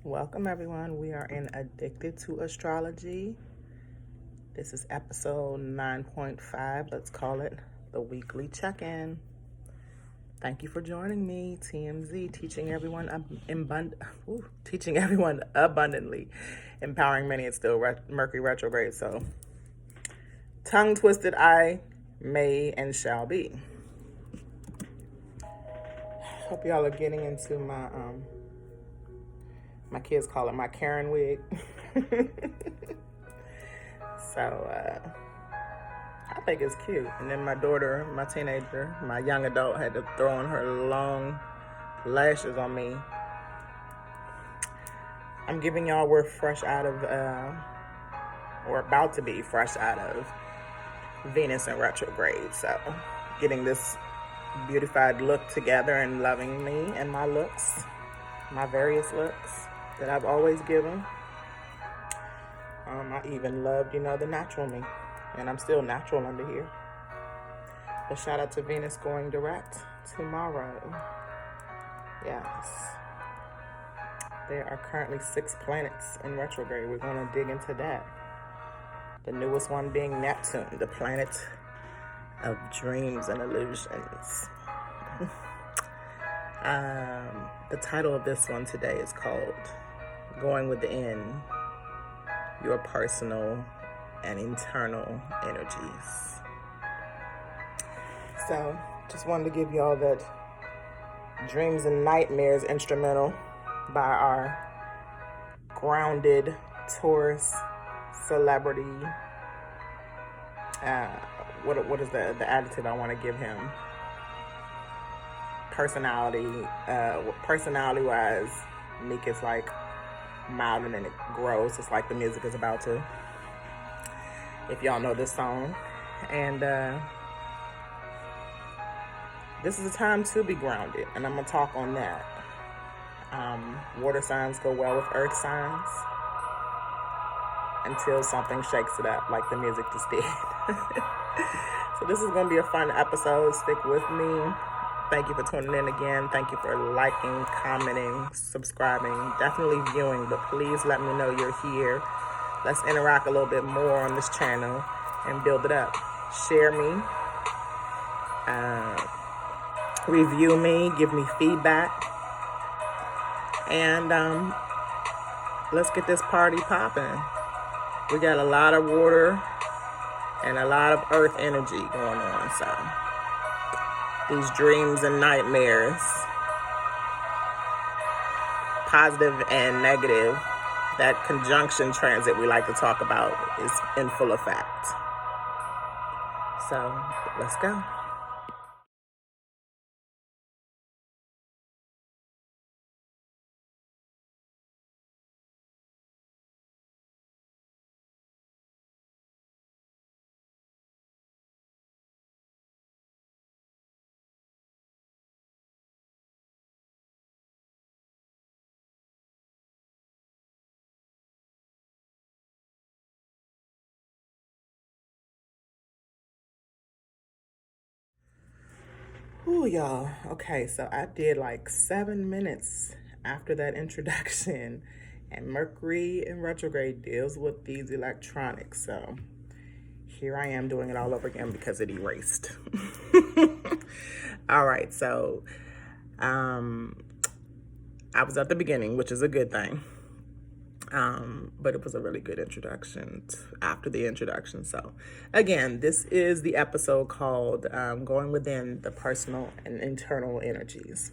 Welcome everyone. We are in Addicted to Astrology. This is episode 9.5. Let's call it the weekly check-in. Thank you for joining me, TMZ, teaching everyone abundantly, empowering many. It's still Mercury retrograde, so tongue twisted I may and shall be. Hope y'all are getting into my kids call it my Karen wig. So I think it's cute. And then my daughter, my teenager, my young adult had to throw on her long lashes on me. I'm giving y'all, we're fresh out of, or about to be fresh out of Venus in retrograde. So getting this beautified look together and loving me and my looks, my various looks that I've always given. I even loved, the natural me. And I'm still natural under here. But shout out to Venus going direct tomorrow. Yes. There are currently 6 planets in retrograde. We're going to dig into that. The newest one being Neptune, the planet of dreams and illusions. The title of this one today is called Going Within Your Personal and Internal Energies. So, just wanted to give y'all that Dreams and Nightmares instrumental by our grounded Taurus celebrity. What is the adjective I want to give him? Personality-wise, Meek is like mild and then it grows. It's like the music is about to, if y'all know this song. And this is a time to be grounded, and I'm going to talk on that. Water signs go well with earth signs until something shakes it up, like the music just did. So this is going to be a fun episode. Stick with me. Thank you for tuning in again. Thank you for liking, commenting, subscribing, definitely viewing, but please let me know you're here. Let's interact a little bit more on this channel and build it up. Share me, review me, give me feedback, and let's get this party popping. We got a lot of water and a lot of earth energy going on, so these dreams and nightmares, positive and negative, that conjunction transit we like to talk about is in full effect. So let's go. Ooh, y'all. Okay, so I did like 7 minutes after that introduction, and Mercury in retrograde deals with these electronics. So here I am doing it all over again because it erased. All right, so I was at the beginning, which is a good thing. But it was a really good introduction after the introduction. So again, this is the episode called Going Within the Personal and Internal Energies.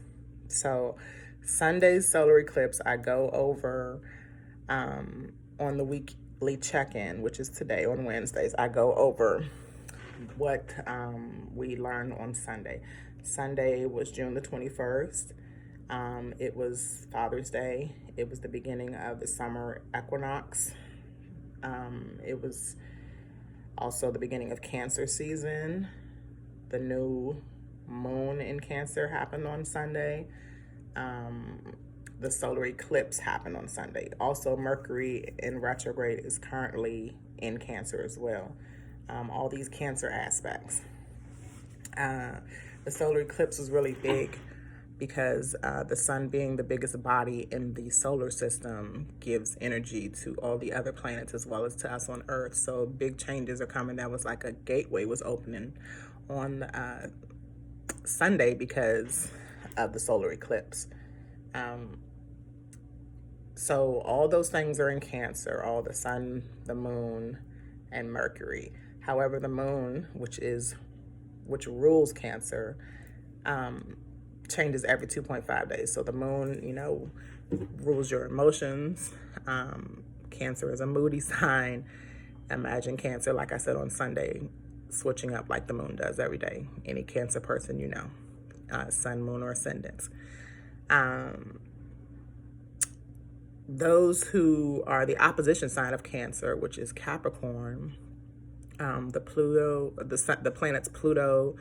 So Sunday's solar eclipse, I go over on the weekly check-in, which is today on Wednesdays. I go over what we learned on Sunday. Sunday was June the 21st. It was Father's Day. It was the beginning of the summer equinox. It was also the beginning of Cancer season. The new moon in Cancer happened on Sunday. The solar eclipse happened on Sunday. Also, Mercury in retrograde is currently in Cancer as well. All these Cancer aspects. The solar eclipse was really big because the sun being the biggest body in the solar system gives energy to all the other planets as well as to us on Earth. So big changes are coming. That was like a gateway was opening on Sunday because of the solar eclipse. So all those things are in Cancer, all the sun, the moon, and Mercury. However, the moon, which rules Cancer, changes every 2.5 days. So the moon, rules your emotions. Cancer is a moody sign. Imagine Cancer, like I said on Sunday, switching up like the moon does every day. Any Cancer person, sun, moon, or ascendants. Those who are the opposition sign of Cancer, which is Capricorn, the planets Pluto,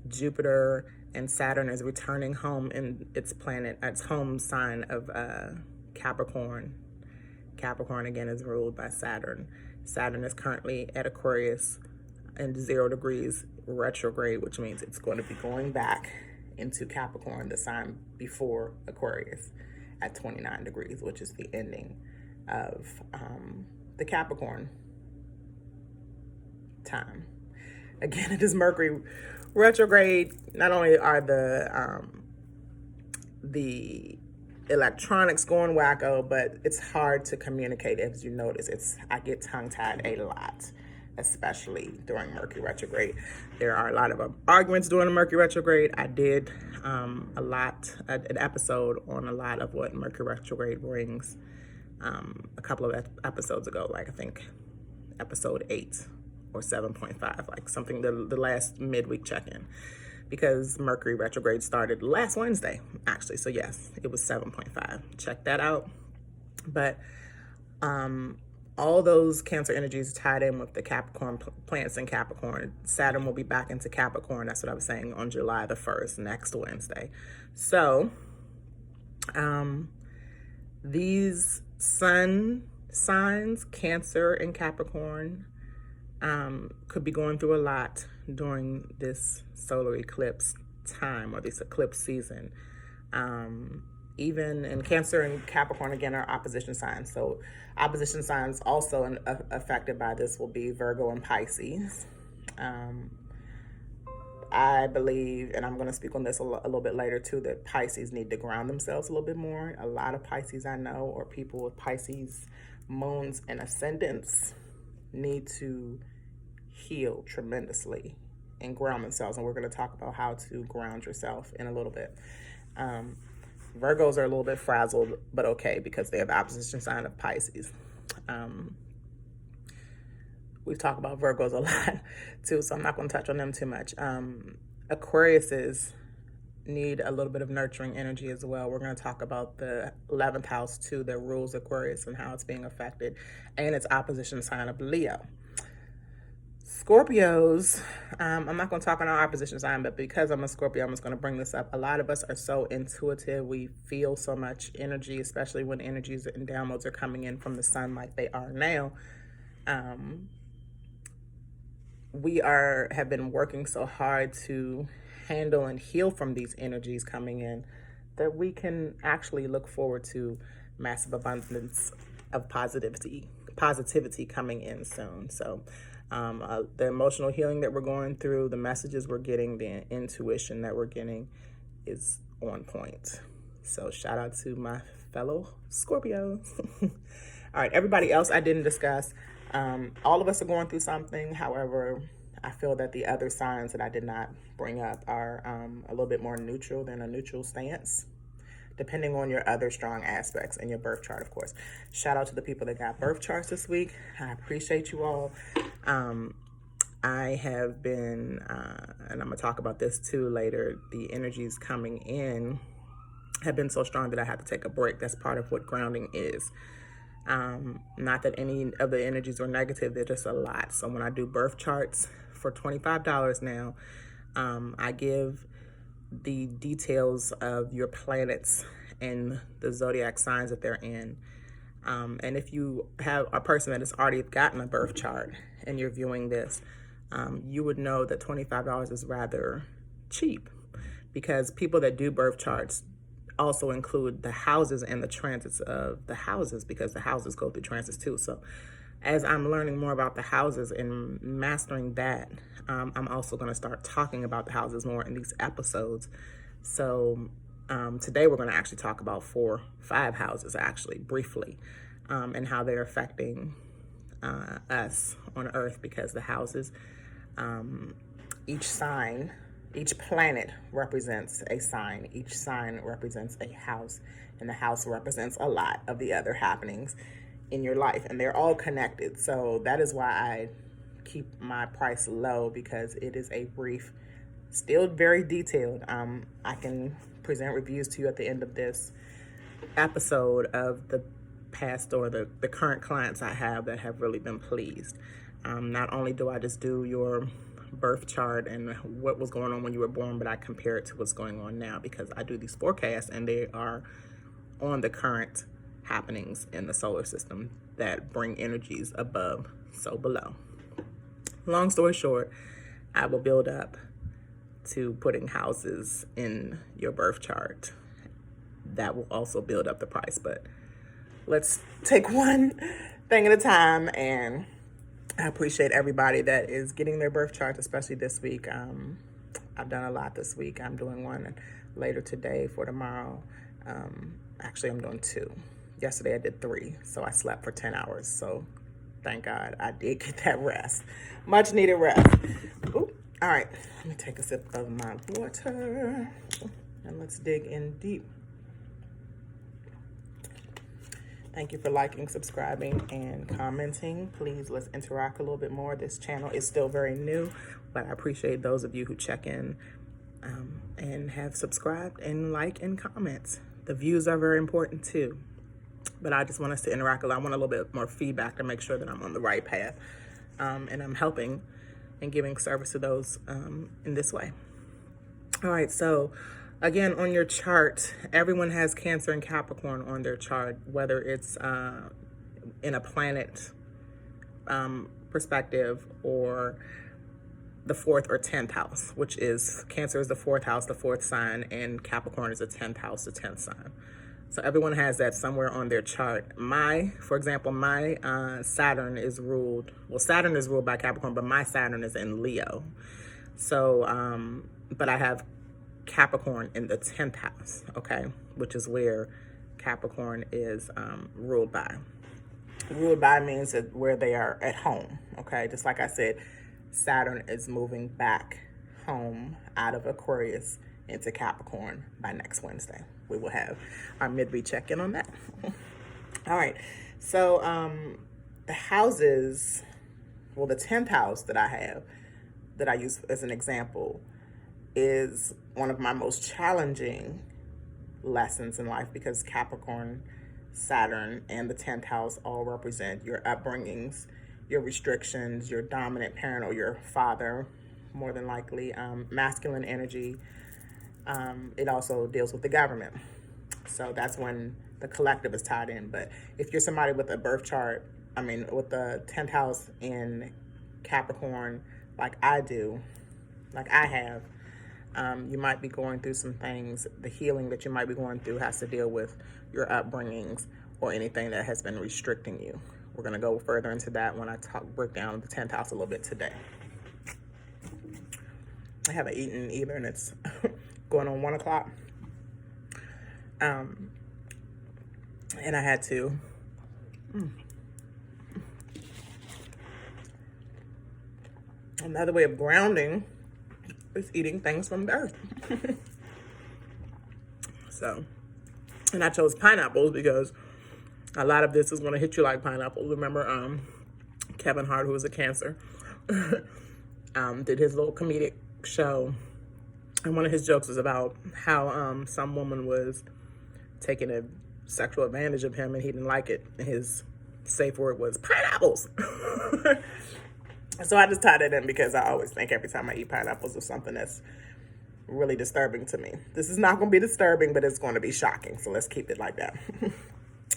Jupiter, and Saturn is returning home in its home sign of Capricorn. Capricorn again is ruled by Saturn. Saturn is currently at Aquarius in 0 degrees retrograde, which means it's going to be going back into Capricorn, the sign before Aquarius, at 29 degrees, which is the ending of the Capricorn time. Again, it is Mercury retrograde. Not only are the electronics going wacko, but it's hard to communicate. As you notice, I get tongue-tied a lot, especially during Mercury retrograde. There are a lot of arguments during the Mercury retrograde. I did an episode on a lot of what Mercury retrograde brings a couple of episodes ago, like I think episode 8 or 7.5, like something, the last midweek check-in, because Mercury retrograde started last Wednesday, actually. So yes, it was 7.5. Check that out. But all those Cancer energies tied in with the Capricorn planets in Capricorn. Saturn will be back into Capricorn. That's what I was saying, on July the 1st, next Wednesday. So these sun signs, Cancer and Capricorn, could be going through a lot during this solar eclipse time, or this eclipse season. Even in Cancer and Capricorn, again, are opposition signs. So opposition signs also affected by this will be Virgo and Pisces. I believe, and I'm going to speak on this a little bit later too, that Pisces need to ground themselves a little bit more. A lot of Pisces I know, or people with Pisces moons and ascendants, need to heal tremendously and ground themselves. And we're going to talk about how to ground yourself in a little bit. Virgos are a little bit frazzled, but okay, because they have the opposition sign of Pisces. We've talked about Virgos a lot too, so I'm not going to touch on them too much. Aquariuses need a little bit of nurturing energy as well. We're going to talk about the 11th house too, that rules Aquarius and how it's being affected, and its opposition sign of Leo. Scorpios, I'm not going to talk on our opposition sign, but because I'm a Scorpio, I'm just going to bring this up. A lot of us are so intuitive. We feel so much energy, especially when energies and downloads are coming in from the sun like they are now. We have been working so hard to handle and heal from these energies coming in that we can actually look forward to massive abundance of positivity coming in soon. So the emotional healing that we're going through, the messages we're getting, the intuition that we're getting is on point. So shout out to my fellow Scorpios. All right, everybody else I didn't discuss. All of us are going through something. However, I feel that the other signs that I did not bring up are a little bit more neutral than a neutral stance, depending on your other strong aspects in your birth chart, of course. Shout out to the people that got birth charts this week. I appreciate you all. I have been, and I'm going to talk about this too later, the energies coming in have been so strong that I had to take a break. That's part of what grounding is. Not that any of the energies are negative, they're just a lot. So when I do birth charts for $25 now, I give the details of your planets and the zodiac signs that they're in. And if you have a person that has already gotten a birth chart and you're viewing this, you would know that $25 is rather cheap, because people that do birth charts also include the houses and the transits of the houses, because the houses go through transits too. So as I'm learning more about the houses and mastering that, I'm also going to start talking about the houses more in these episodes. So today we're going to actually talk about 5 houses, actually, briefly, and how they're affecting us on Earth, because the houses, each sign, each planet represents a sign. Each sign represents a house, and the house represents a lot of the other happenings in your life, and they're all connected. So that is why I keep my price low, because it is a brief, still very detailed. I can present reviews to you at the end of this episode of the past or the current clients I have that have really been pleased. Not only do I just do your birth chart and what was going on when you were born, but I compare it to what's going on now, because I do these forecasts and they are on the current happenings in the solar system that bring energies above, so below. Long story short, I will build up to putting houses in your birth chart. That will also build up the price, but let's take one thing at a time. And I appreciate everybody that is getting their birth charts, especially this week. I've done a lot this week. I'm doing one later today for tomorrow. Actually, I'm doing 2. Yesterday I did 3, so I slept for 10 hours. So thank God I did get that rest. Much needed rest. Ooh. All right, let me take a sip of my water and let's dig in deep. Thank you for liking, subscribing, and commenting. Please, let's interact a little bit more. This channel is still very new, but I appreciate those of you who check in and have subscribed and like and comment. The views are very important too, but I just want us to interact a lot. I want a little bit more feedback to make sure that I'm on the right path, and I'm helping and giving service to those in this way. All right, so again, on your chart, everyone has Cancer and Capricorn on their chart, whether it's in a planet perspective or the 4th or 10th house, which is Cancer is the 4th house, the 4th sign, and Capricorn is the 10th house, the 10th sign. So everyone has that somewhere on their chart. For example, my Saturn is ruled by Capricorn, but my Saturn is in Leo. So, but I have Capricorn in the 10th house, okay, which is where Capricorn is ruled by. Ruled by means that where they are at home, okay? Just like I said, Saturn is moving back home out of Aquarius into Capricorn by next Wednesday. We will have our midweek check-in on that. All right, so the houses, well, the 10th house that I have, that I use as an example, is one of my most challenging lessons in life, because Capricorn, Saturn, and the 10th house all represent your upbringings, your restrictions, your dominant parent or your father, more than likely, masculine energy. It also deals with the government. So that's when the collective is tied in. But if you're somebody with a birth chart, with the 10th house in Capricorn, like I have, you might be going through some things. The healing that you might be going through has to deal with your upbringings or anything that has been restricting you. We're going to go further into that when I break down the 10th house a little bit today. I haven't eaten either, and it's going on 1 o'clock. And I had to. Another way of grounding is eating things from the earth. So, and I chose pineapples because a lot of this is going to hit you like pineapples. Remember, Kevin Hart, who was a Cancer, did his little comedic show, and one of his jokes was about how some woman was taking a sexual advantage of him and he didn't like it. His safe word was pineapples. So I just tied it in because I always think every time I eat pineapples of something that's really disturbing to me. This is not going to be disturbing, but it's going to be shocking. So let's keep it like that.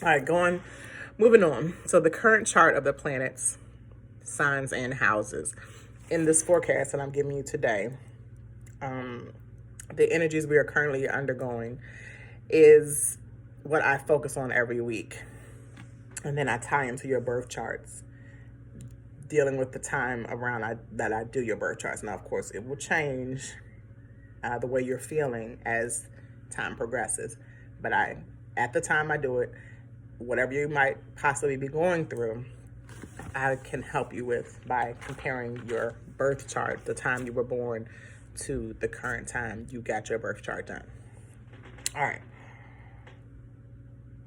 All right, moving on. So the current chart of the planets, signs, and houses in this forecast that I'm giving you today, the energies we are currently undergoing is what I focus on every week. And then I tie into your birth charts, dealing with the time around that I do your birth charts. Now, of course, it will change the way you're feeling as time progresses. But at the time I do it, whatever you might possibly be going through, I can help you with by comparing your birth chart, the time you were born, to the current time you got your birth chart done. All right.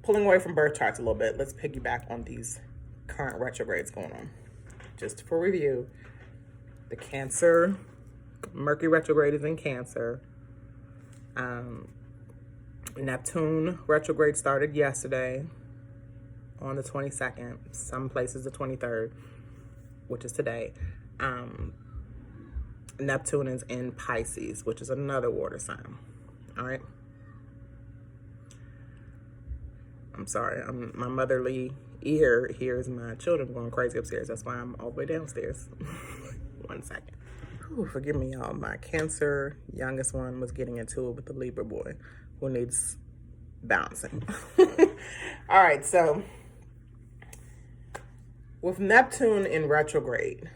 Pulling away from birth charts a little bit, let's piggyback on these current retrogrades going on. Just for review, the Cancer, Mercury retrograde is in Cancer. Neptune retrograde started yesterday on the 22nd, some places the 23rd, which is today. Neptune is in Pisces, which is another water sign. All right. I'm sorry, my motherly ear hears my children going crazy upstairs. That's why I'm all the way downstairs. 1 second. Ooh, forgive me, y'all. My Cancer youngest one was getting into it with the Libra boy who needs balancing. All right, so with Neptune in retrograde,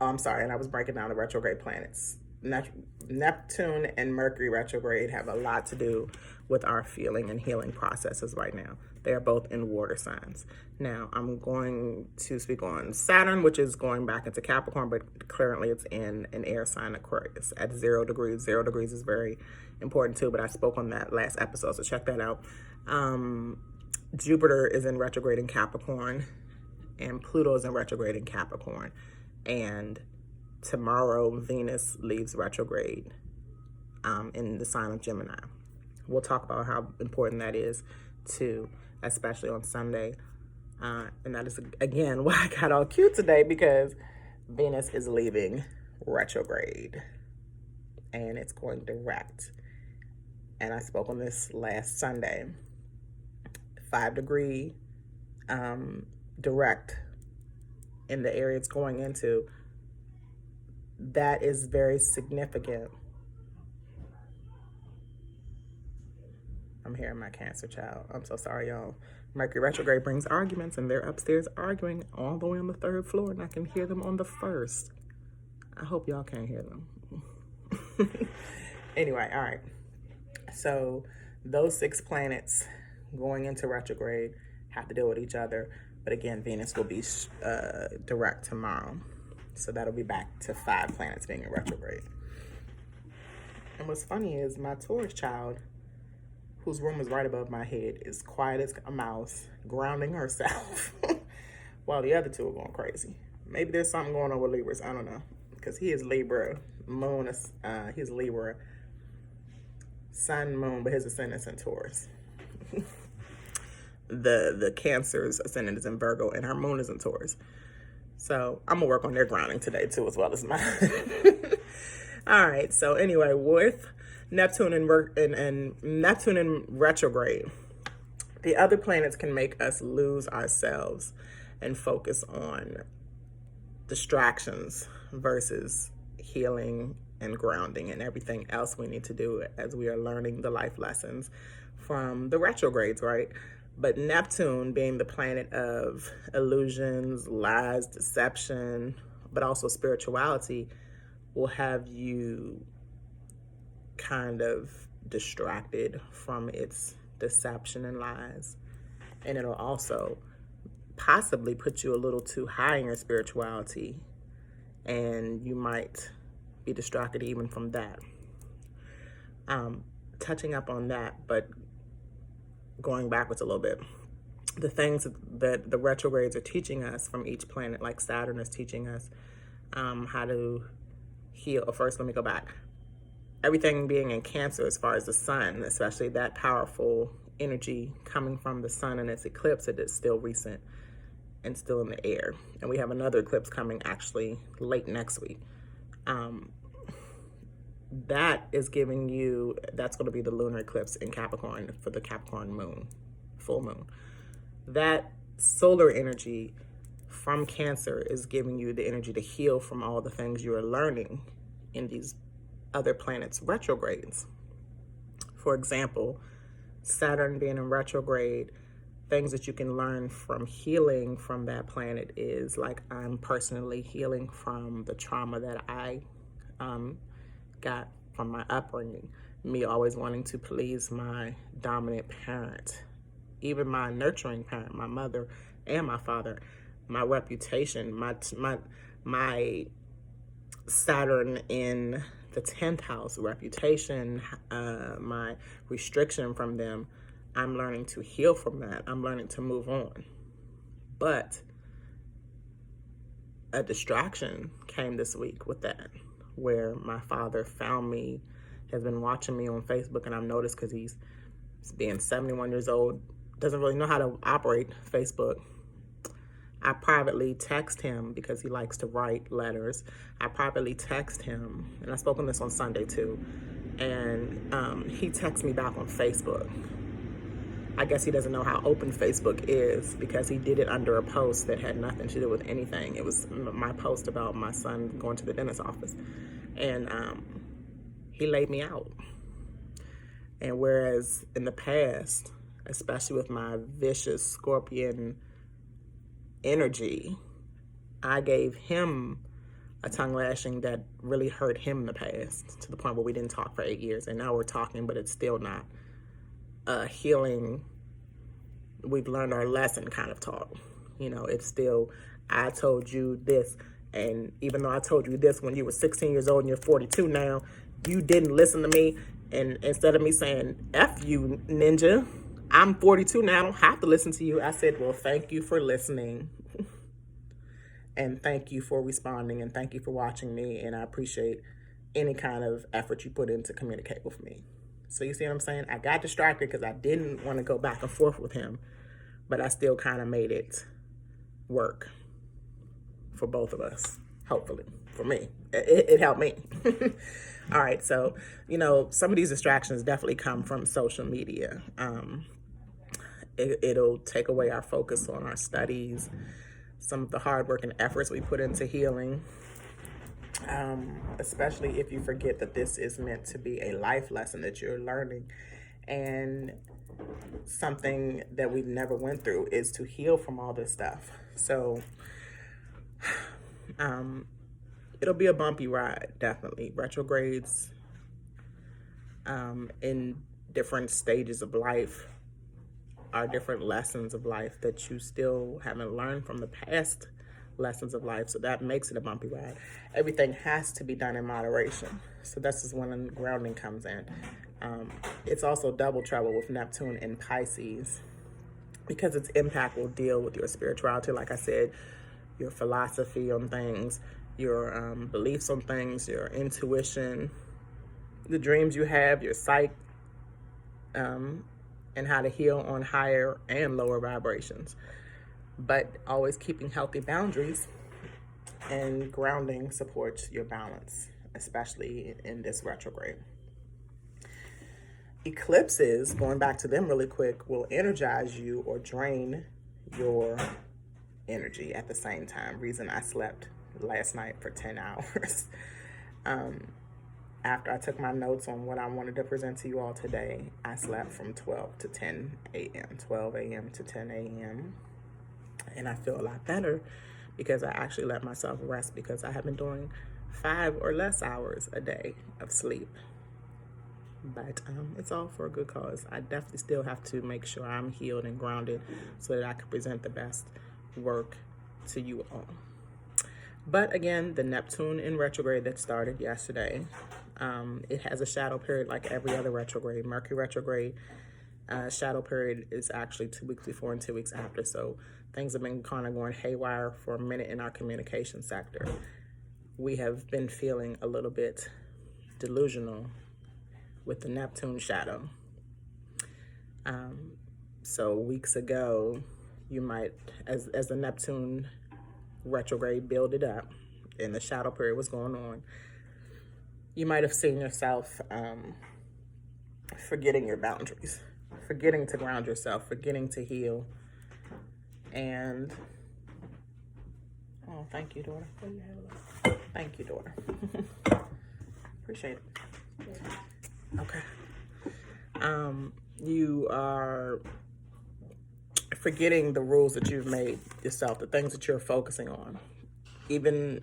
and I was breaking down the retrograde planets. Neptune and Mercury retrograde have a lot to do with our feeling and healing processes right now. They are both in water signs. Now, I'm going to speak on Saturn, which is going back into Capricorn, but currently it's in an air sign, Aquarius, at 0 degrees. 0 degrees is very important too, but I spoke on that last episode, so check that out. Jupiter is in retrograde in Capricorn, and Pluto is in retrograde in Capricorn. And tomorrow, Venus leaves retrograde in the sign of Gemini. We'll talk about how important that is too, especially on Sunday. And that is, again, why I got all cute today, because Venus is leaving retrograde and it's going direct. And I spoke on this last Sunday. 5-degree direct in the area it's going into. That is very significant. I'm hearing my Cancer child. I'm so sorry, y'all. Mercury retrograde brings arguments, and they're upstairs arguing all the way on the 3rd floor, and I can hear them on the 1st. I hope y'all can't hear them. Anyway, all right. So those 6 planets going into retrograde have to deal with each other. But again, Venus will be direct tomorrow. So that'll be back to 5 planets being in retrograde. And what's funny is my Taurus child, whose room is right above my head, is quiet as a mouse, grounding herself, while the other 2 are going crazy. Maybe there's something going on with Libras. I don't know. Because he is Libra, moon is, he's Libra, sun, moon, but his ascendant's in Taurus. The Cancer's ascendant is in Virgo, and her moon is in Taurus. So I'm gonna work on their grounding today too, as well as mine. All right. So anyway, with Neptune and Neptune in retrograde, the other planets can make us lose ourselves and focus on distractions versus healing and grounding and everything else we need to do as we are learning the life lessons from the retrogrades, right? But Neptune, being the planet of illusions, lies, deception, but also spirituality, will have you kind of distracted from its deception and lies. And it'll also possibly put you a little too high in your spirituality, and you might be distracted even from that. Touching up on that, but going backwards a little bit, the things that the retrogrades are teaching us from each planet, like Saturn is teaching us how to heal. First, let me go back. Everything being in Cancer, as far as the sun, especially that powerful energy coming from the sun and its eclipse, it is still recent and still in the air. And we have another eclipse coming actually late next week. That is giving you, that's going to be the lunar eclipse in Capricorn for the Capricorn moon, full moon. That solar energy from Cancer is giving you the energy to heal from all the things you are learning in these other planets' retrogrades. For example, Saturn being in retrograde, things that you can learn from healing from that planet is like I'm personally healing from the trauma that I got from my upbringing. Me always wanting to please my dominant parent, even my nurturing parent, my mother and my father. My reputation, my Saturn in the 10th house reputation, my restriction from them. I'm learning to heal from that. I'm learning to move on. But a distraction came this week with that, where my father found me, has been watching me on Facebook, and I've noticed because he's being 71 years old, doesn't really know how to operate Facebook. I privately text him because he likes to write letters. I privately text him, and I've spoken this on Sunday too, and he texts me back on Facebook. I guess he doesn't know how open Facebook is because he did it under a post that had nothing to do with anything. It was my post about my son going to the dentist's office, and he laid me out. And whereas in the past, especially with my vicious Scorpion energy, I gave him a tongue lashing that really hurt him in the past, to the point where we didn't talk for 8 years, and now we're talking, but it's still not healing. We've learned our lesson kind of talk. You know, it's still, I told you this, and even though I told you this when you were 16 years old and you're 42 now, you didn't listen to me. And instead of me saying, F you, ninja, I'm 42 now, I don't have to listen to you. I said, well, thank you for listening. And thank you for responding, and thank you for watching me. And I appreciate any kind of effort you put in to communicate with me. So you see what I'm saying? I got distracted because I didn't want to go back and forth with him, but I still kind of made it work for both of us, hopefully. For me, it helped me. All right, so, you know, some of these distractions definitely come from social media. It'll take away our focus on our studies, some of the hard work and efforts we put into healing, especially if you forget that this is meant to be a life lesson that you're learning. And something that we've never went through is to heal from all this stuff. So it'll be a bumpy ride, definitely. Retrogrades in different stages of life are different lessons of life that you still haven't learned from the past lessons of life. So that makes it a bumpy ride. Everything has to be done in moderation. So this is when grounding comes in. It's also double trouble with Neptune in Pisces, because its impact will deal with your spirituality, like I said, your philosophy on things, your beliefs on things, your intuition, the dreams you have, your psyche, and how to heal on higher and lower vibrations. But always keeping healthy boundaries and grounding supports your balance, especially in this retrograde. Eclipses, going back to them really quick, will energize you or drain your energy at the same time. Reason I slept last night for 10 hours. After I took my notes on what I wanted to present to you all today, I slept from 12 to 10 a.m., 12 a.m. to 10 a.m. And I feel a lot better because I actually let myself rest, because I have been doing 5 or less hours a day of sleep. But it's all for a good cause. I definitely still have to make sure I'm healed and grounded so that I can present the best work to you all. But again, the Neptune in retrograde that started yesterday, it has a shadow period like every other retrograde. Mercury retrograde shadow period is actually 2 weeks before and 2 weeks after. So things have been kind of going haywire for a minute in our communication sector. We have been feeling a little bit delusional with the Neptune shadow. So weeks ago, you might, as the Neptune retrograde builded up and the shadow period was going on, you might have seen yourself forgetting your boundaries, forgetting to ground yourself, forgetting to heal. And, oh, thank you, daughter. Thank you, daughter. Appreciate it. Okay. You are forgetting the rules that you've made yourself, the things that you're focusing on. Even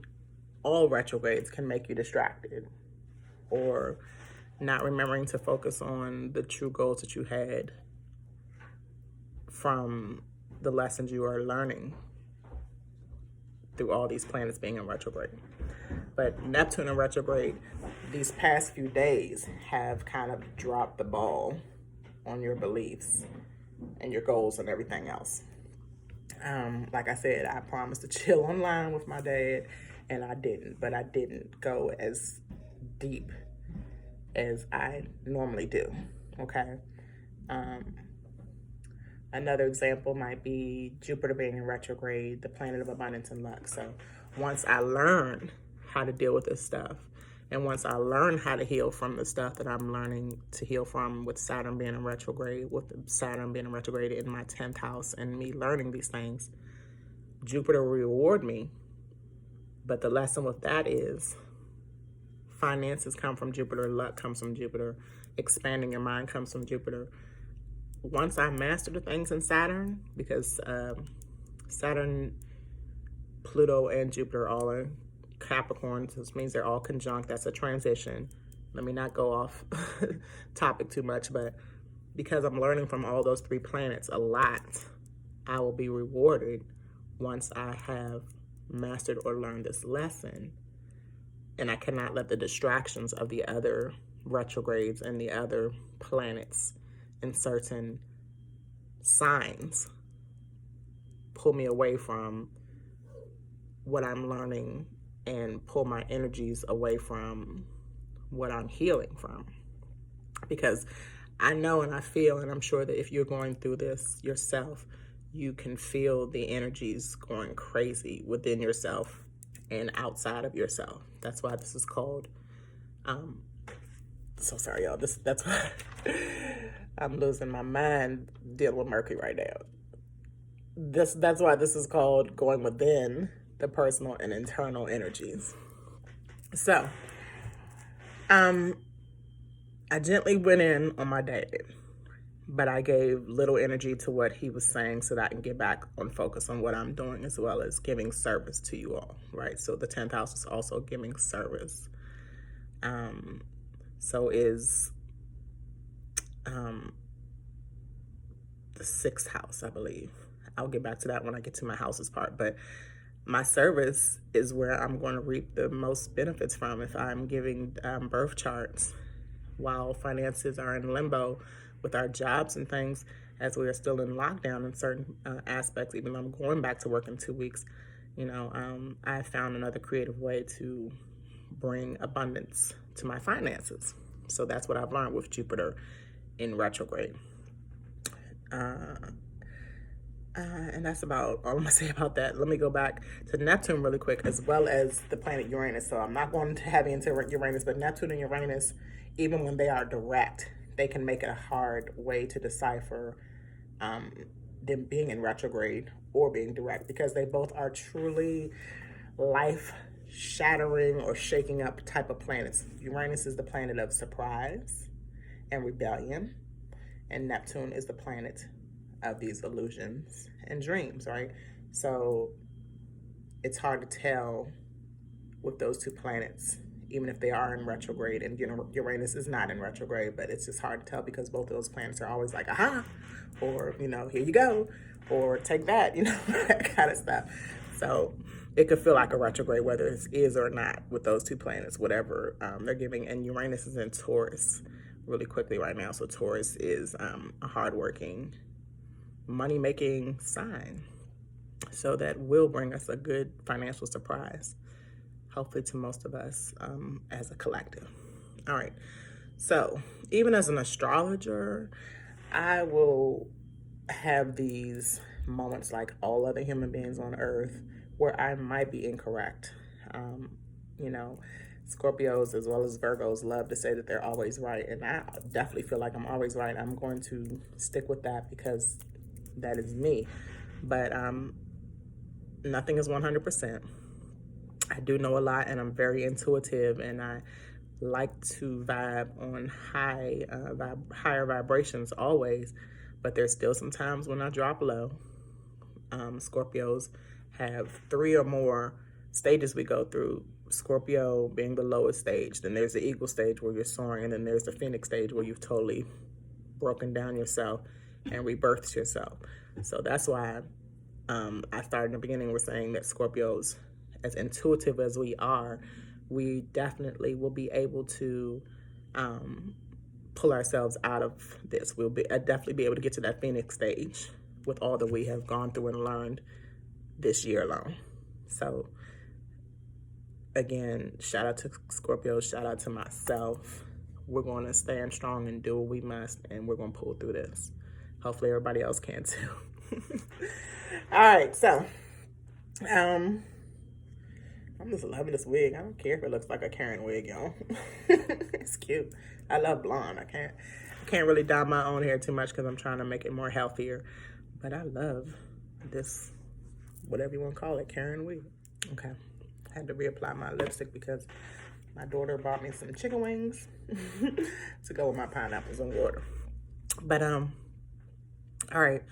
all retrogrades can make you distracted, or not remembering to focus on the true goals that you had from the lessons you are learning through all these planets being in retrograde. But Neptune in retrograde, these past few days have kind of dropped the ball on your beliefs and your goals and everything else. Like I said, I promised to chill online with my dad, and I didn't. But I didn't go as deep as I normally do. Okay. Another example might be Jupiter being in retrograde, the planet of abundance and luck. So once I learn how to deal with this stuff, and once I learn how to heal from the stuff that I'm learning to heal from, with Saturn being in retrograde, with Saturn being in retrograde in my 10th house, and me learning these things, Jupiter will reward me. But the lesson with that is finances come from Jupiter, luck comes from Jupiter, expanding your mind comes from Jupiter. Once I master the things in Saturn, because Saturn, Pluto, and Jupiter all are Capricorn, so this means they're all conjunct. That's a transition. Let me not go off topic too much, but because I'm learning from all those 3 planets a lot, I will be rewarded once I have mastered or learned this lesson. And I cannot let the distractions of the other retrogrades and the other planets in certain signs pull me away from what I'm learning and pull my energies away from what I'm healing from. Because I know and I feel, and I'm sure that if you're going through this yourself, you can feel the energies going crazy within yourself and outside of yourself. That's why this is called, so sorry y'all, that's why I'm losing my mind dealing with Mercury right now. That's why this is called going within the personal and internal energies. So, I gently went in on my dad, but I gave little energy to what he was saying so that I can get back on focus on what I'm doing, as well as giving service to you all, right? So the 10th house is also giving service. So is the 6th house, I believe. I'll get back to that when I get to my houses part, but my service is where I'm going to reap the most benefits from if I'm giving birth charts while finances are in limbo with our jobs and things, as we are still in lockdown in certain aspects. Even though I'm going back to work in 2 weeks, I found another creative way to bring abundance to my finances. So that's what I've learned with Jupiter in retrograde. And that's about all I'm gonna say about that. Let me go back to Neptune really quick, as well as the planet Uranus. So I'm not going to heavy into Uranus, but Neptune and Uranus, even when they are direct, they can make it a hard way to decipher them being in retrograde or being direct, because they both are truly life-shattering or shaking up type of planets. Uranus is the planet of surprise and rebellion, and Neptune is the planet of these illusions and dreams, right? So it's hard to tell with those 2 planets, even if they are in retrograde, and Uranus is not in retrograde, but it's just hard to tell because both of those planets are always like, aha, or, here you go, or take that, that kind of stuff. So it could feel like a retrograde, whether it is or not, with those 2 planets, whatever they're giving. And Uranus is in Taurus really quickly right now. So Taurus is a hardworking, money-making sign. So that will bring us a good financial surprise, hopefully to most of us as a collective. All right. So even as an astrologer, I will have these moments like all other human beings on earth where I might be incorrect. Scorpios as well as Virgos love to say that they're always right, and I definitely feel like I'm always right. I'm going to stick with that because that is me. But nothing is 100%. I do know a lot, and I'm very intuitive, and I like to vibe on higher vibrations always, but there's still some times when I drop low. Scorpios have 3 or more stages we go through. Scorpio being the lowest stage. Then there's the eagle stage where you're soaring, and then there's the phoenix stage where you've totally broken down yourself and rebirthed yourself. So that's why I started in the beginning with saying that Scorpios, as intuitive as we are, we definitely will be able to pull ourselves out of this. We'll definitely be able to get to that phoenix stage with all that we have gone through and learned this year alone. So again, shout out to Scorpio, shout out to myself. We're going to stand strong and do what we must, and we're going to pull through this. Hopefully everybody else can too. All right, so I'm just loving this wig. I don't care if it looks like a Karen wig, y'all. It's cute. I love blonde. I can't really dye my own hair too much because I'm trying to make it more healthier. But I love this, whatever you want to call it, Karen wig. Okay. I had to reapply my lipstick because my daughter bought me some chicken wings to go with my pineapples and water. But, all right.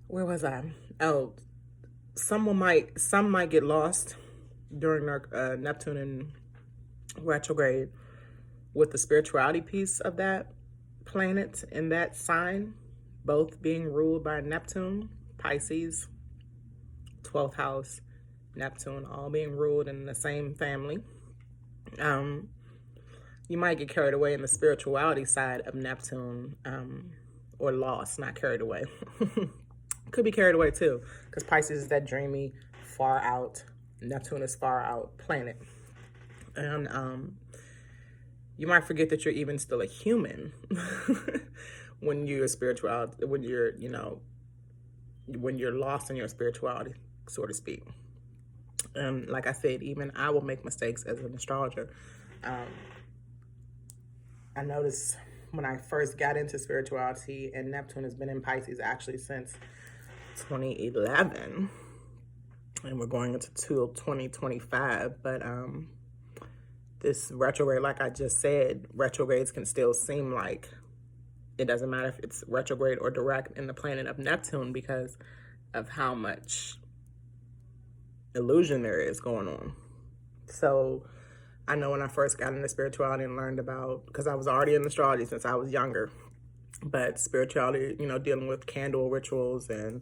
Where was I? Oh, some might get lost during our Neptune and retrograde with the spirituality piece of that planet in that sign, both being ruled by Neptune, Pisces, 12th house, Neptune, all being ruled in the same family. You might get carried away in the spirituality side of Neptune, or lost, not carried away. Could be carried away too, because Pisces is that dreamy, far out, Neptune is far out planet. And you might forget that you're even still a human when you're when you're lost in your spirituality, so to speak. And like I said, even I will make mistakes as an astrologer. I noticed when I first got into spirituality, and Neptune has been in Pisces actually since 2011, and we're going into 2025, but this retrograde, like I just said, retrogrades can still seem like it doesn't matter if it's retrograde or direct in the planet of Neptune because of how much illusion there is going on. So I know when I first got into spirituality and learned about, because I was already in astrology since I was younger, but spirituality, dealing with candle rituals and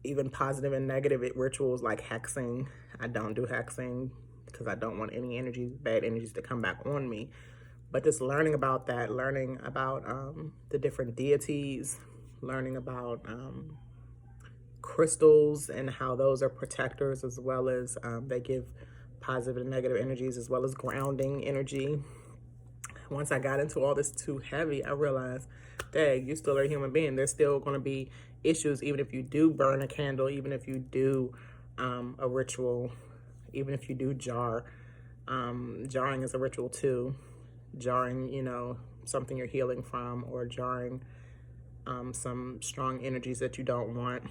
even positive and negative rituals like hexing. I don't do hexing because I don't want any bad energies to come back on me. But just learning about that, learning about the different deities, learning about crystals and how those are protectors, as well as they give positive and negative energies, as well as grounding energy. Once I got into all this too heavy, I realized, dang, you're still a human being. There's still going to be issues, even if you do burn a candle, even if you do a ritual, even if you do jar. Jarring is a ritual too. Jarring, something you're healing from, or jarring some strong energies that you don't want.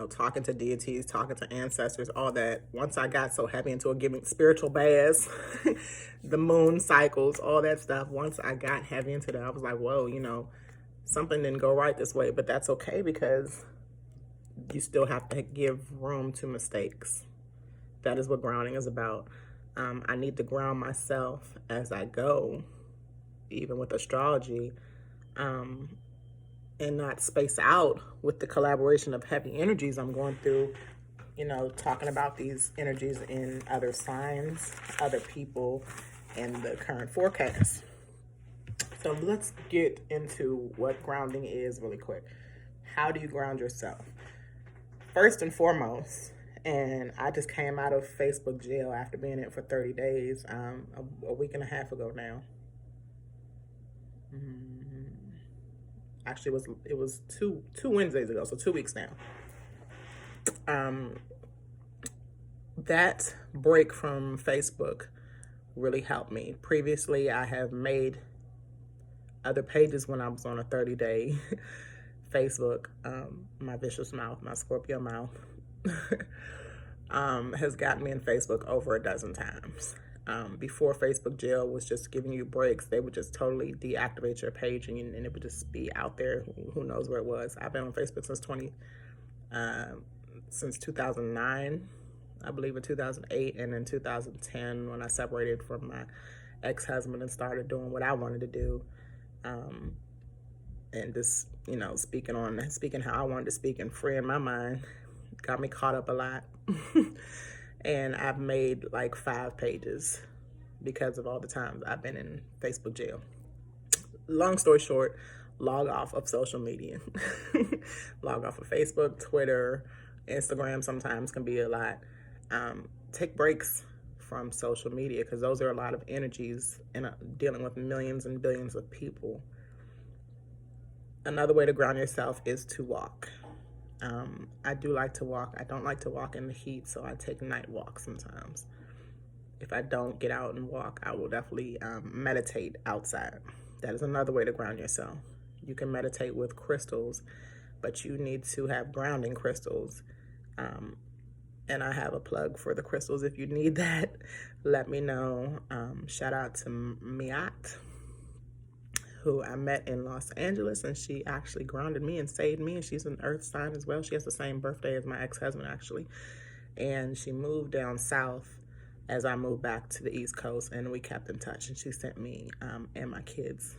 Talking to deities, talking to ancestors, all that. Once I got so heavy into giving spiritual baths, the moon cycles, all that stuff, once I got heavy into that, I was like, whoa, something didn't go right this way, but that's okay because you still have to give room to mistakes. That is what grounding is about. I need to ground myself as I go, even with astrology, and not space out with the collaboration of heavy energies I'm going through, talking about these energies in other signs, other people, and the current forecast. So let's get into what grounding is really quick. How do you ground yourself? First and foremost, and I just came out of Facebook jail after being in it for 30 days, a week and a half ago now. Actually, it was two Wednesdays ago, so 2 weeks now. That break from Facebook really helped me. Previously, I have made other pages when I was on a 30-day Facebook, my vicious mouth, my Scorpio mouth. has gotten me in Facebook over a dozen times. Before Facebook jail was just giving you breaks, they would just totally deactivate your page and it would just be out there. Who knows where it was? I've been on Facebook since 2009, I believe, in 2008, and in 2010 when I separated from my ex-husband and started doing what I wanted to do, and just speaking how I wanted to speak and freeing my mind, got me caught up a lot. And I've made like 5 pages because of all the times I've been in Facebook jail. Long story short, log off of social media. Log off of Facebook, Twitter, Instagram sometimes can be a lot. Take breaks from social media because those are a lot of energies in dealing with millions and billions of people. Another way to ground yourself is to walk. I do like to walk. I don't like to walk in the heat, so I take night walks sometimes. If I don't get out and walk, I will definitely meditate outside. That is another way to ground yourself. You can meditate with crystals, but you need to have grounding crystals. And I have a plug for the crystals. If you need that, let me know. Shout out to Miat, who I met in Los Angeles, and she actually grounded me and saved me, and she's an earth sign as well. She has the same birthday as my ex-husband, actually, and she moved down south as I moved back to the East Coast, and we kept in touch, and she sent me and my kids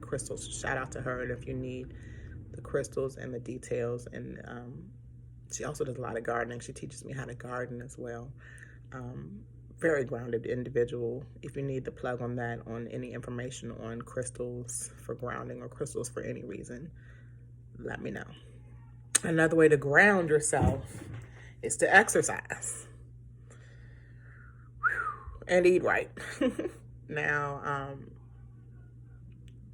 crystals. Shout out to her. And if you need the crystals and the details, and she also does a lot of gardening. She teaches me how to garden as well. Very grounded individual. If you need the plug on that, on any information on crystals for grounding or crystals for any reason, let me know. Another way to ground yourself is to exercise and eat right. Now,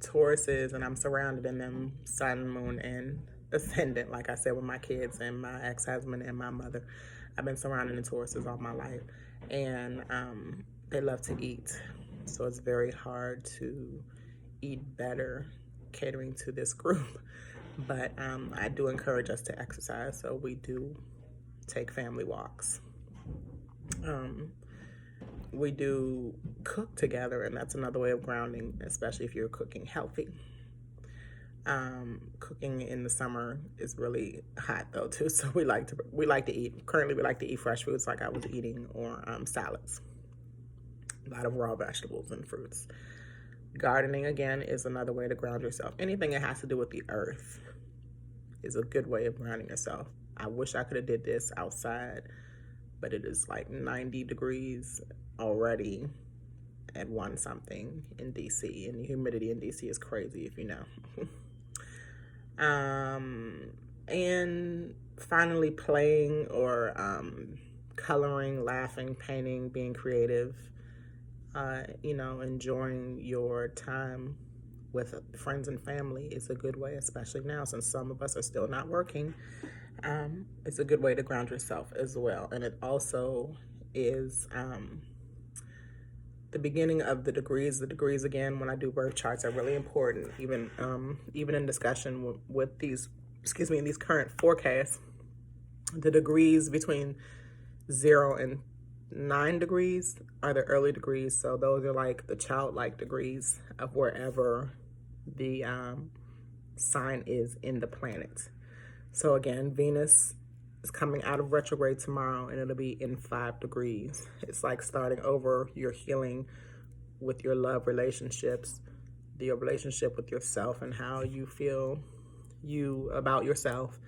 Tauruses, and I'm surrounded in them, sun, moon, and ascendant, like I said, with my kids and my ex-husband and my mother. I've been surrounded in Tauruses all my life, and they love to eat, so it's very hard to eat better catering to this group. But I do encourage us to exercise, so we do take family walks. We do cook together, and that's another way of grounding, especially if you're cooking healthy. Cooking in the summer is really hot though too, so we like to eat. Currently, we like to eat fresh foods like I was eating, or salads. A lot of raw vegetables and fruits. Gardening, again, is another way to ground yourself. Anything that has to do with the earth is a good way of grounding yourself. I wish I could have did this outside, but it is like 90 degrees already at 1 something in DC, and the humidity in DC is crazy, if you know. And finally, playing or coloring, laughing, painting, being creative, enjoying your time with friends and family is a good way, especially now since some of us are still not working. It's a good way to ground yourself as well. And it also is the beginning of the degrees. The degrees, again, when I do birth charts, are really important. Even in discussion with these current forecasts, the degrees between 0 and 9 degrees are the early degrees. So those are like the childlike degrees of wherever the sign is in the planet. So again, Venus is coming out of retrograde tomorrow, and it'll be in 5 degrees. It's like starting over. You're healing with your love relationships, your relationship with yourself and how you feel about yourself,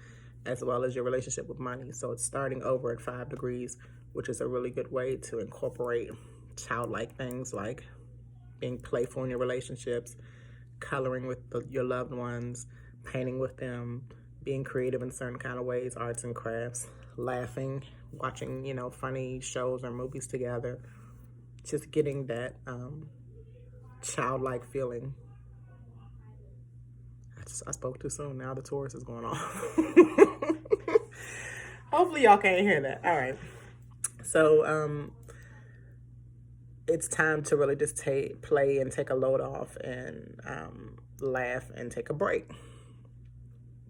as well as your relationship with money. So it's starting over at 5 degrees, which is a really good way to incorporate childlike things like being playful in your relationships, coloring with your loved ones, painting with them, being creative in certain kind of ways, arts and crafts, laughing, watching, funny shows or movies together, just getting that childlike feeling. I spoke too soon. Now the Taurus is going off. Hopefully y'all can't hear that. All right. So it's time to really just play and take a load off and laugh and take a break.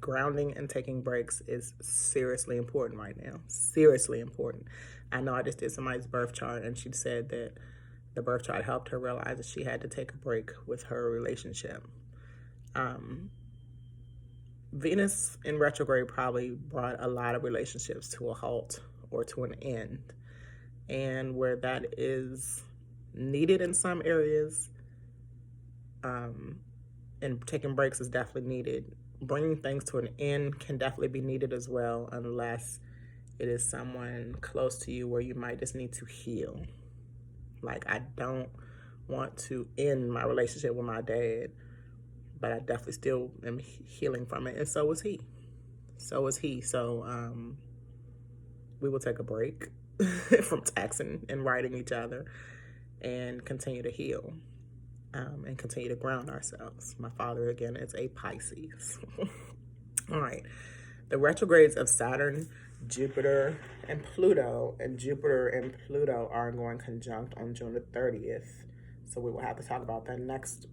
grounding and taking breaks is seriously important right now. Seriously important. I know I just did somebody's birth chart, and she said that the birth chart helped her realize that she had to take a break with her relationship. Venus in retrograde probably brought a lot of relationships to a halt or to an end. And where that is needed in some areas, and taking breaks is definitely needed. Bringing things to an end can definitely be needed as well, unless it is someone close to you where you might just need to heal. Like, I don't want to end my relationship with my dad, but I definitely still am healing from it, and so is he. So we will take a break from texting and writing each other and continue to heal, and continue to ground ourselves. My father, again, is a Pisces. All right. The retrogrades of Saturn, Jupiter, and Pluto, are going conjunct on June the 30th. So we will have to talk about that next